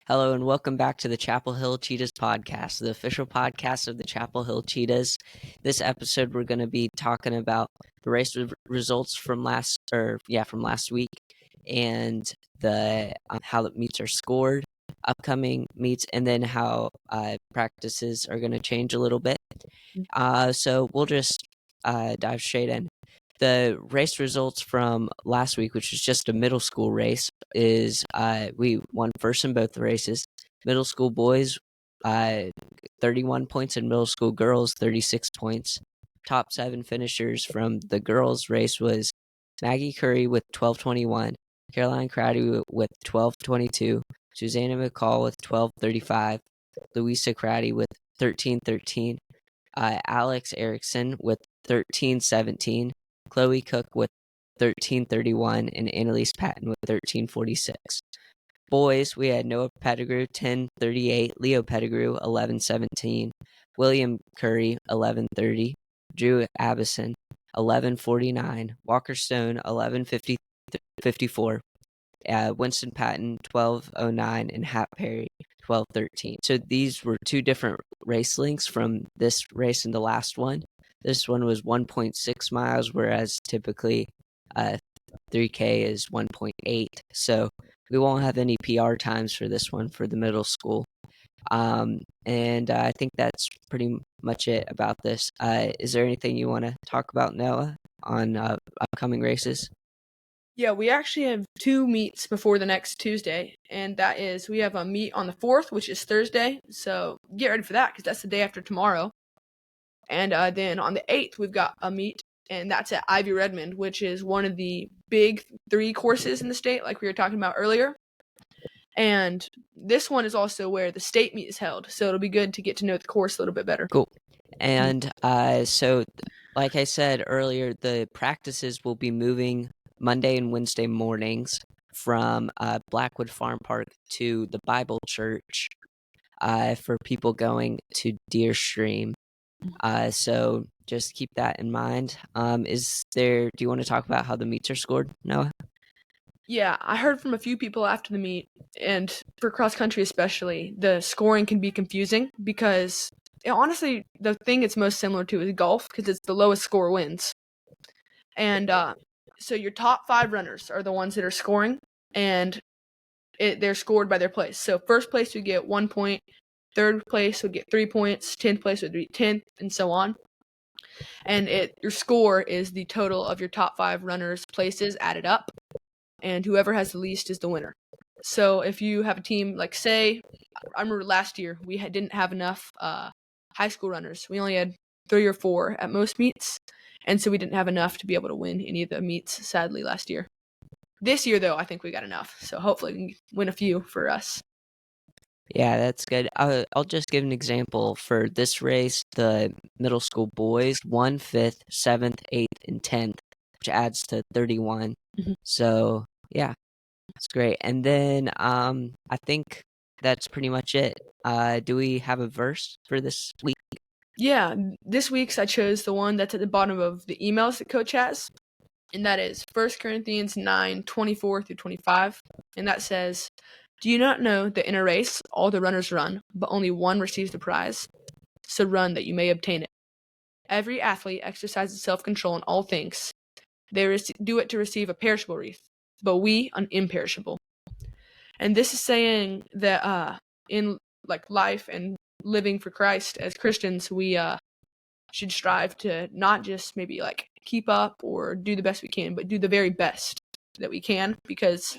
Hello and welcome back to the Chapel Hill Cheetahs podcast, the official podcast of the Chapel Hill Cheetahs. This episode, we're going to be talking about the race results from last week, and the how the meets are scored, upcoming meets, and then how practices are going to change a little bit. So we'll just dive straight in. The race results from last week, which was just a middle school race, is we won first in both races. Middle school boys, 31 points, and middle school girls, 36 points. Top 7 finishers from the girls' race was Maggie Curry with 12:21, Caroline Crowdy with 12:22, Susanna McCall with 12:35, Louisa Crowdy with 13:13, Alex Erickson with 13:17, Chloe Cook with 13:31, and Annalise Patton with 13:46. Boys, we had Noah Pettigrew 10:38, Leo Pettigrew 11:17, William Curry 11:30, Drew Abison 11:49, Walker Stone 11:54, Winston Patton 12:09, and Hat Perry 12:13. So these were two different race links from this race and the last one. This one was 1.6 miles, whereas typically 3K is 1.8. So we won't have any PR times for this one for the middle school. And I think that's pretty much it about this. Is there anything you want to talk about, Noah, on upcoming races? Yeah, we actually have 2 meets before the next Tuesday, and that is we have a meet on the 4th, which is Thursday, so get ready for that because that's the day after tomorrow. And then on the 8th, we've got a meet, and that's at Ivy Redmond, which is one of the big 3 courses in the state, like we were talking about earlier. And this one is also where the state meet is held, so it'll be good to get to know the course a little bit better. Cool. And so, like I said earlier, the practices will be moving Monday and Wednesday mornings from Blackwood Farm Park to the Bible Church for people going to Deerstream. So just keep that in mind. Do you want to talk about how the meets are scored, Noah? Yeah, I heard from a few people after the meet, and for cross country especially, the scoring can be confusing because honestly, the thing it's most similar to is golf because it's the lowest score wins. And so your top 5 runners are the ones that are scoring, and they're scored by their place. So first place would get 1 point, third place would get 3 points, 10th place would be 10th, and so on. And your score is the total of your top 5 runners' places added up, and whoever has the least is the winner. So if you have a team, like say, I remember last year we didn't have enough high school runners. We only had 3 or 4 at most meets, and so we didn't have enough to be able to win any of the meets, sadly, last year. This year, though, I think we got enough, so hopefully we can win a few for us. Yeah, that's good. I'll just give an example. For this race, the middle school boys won 5th, 7th, 8th, and 10th, which adds to 31. Mhm. So, yeah, that's great. And then I think that's pretty much it. Do we have a verse for this week? Yeah, this week's I chose the one that's at the bottom of the emails that Coach has, and that is 1 Corinthians 9:24 through 25, and that says, "Do you not know that in a race all the runners run, but only one receives the prize? So run that you may obtain it. Every athlete exercises self-control in all things. They do it to receive a perishable wreath, but we an imperishable." And this is saying that in like life and living for Christ as Christians, we should strive to not just maybe like keep up or do the best we can, but do the very best that we can, because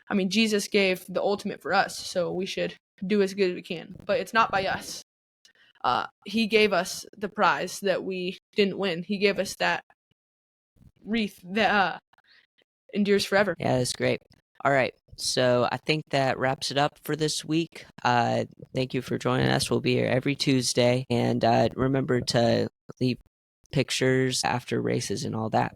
I mean Jesus gave the ultimate for us, so we should do as good as we can. But it's not by us. He gave us the prize that we didn't win. He gave us that wreath that endures forever. Yeah, that's great. All right. So I think that wraps it up for this week. Thank you for joining us. We'll be here every Tuesday. And remember to leave pictures after races and all that.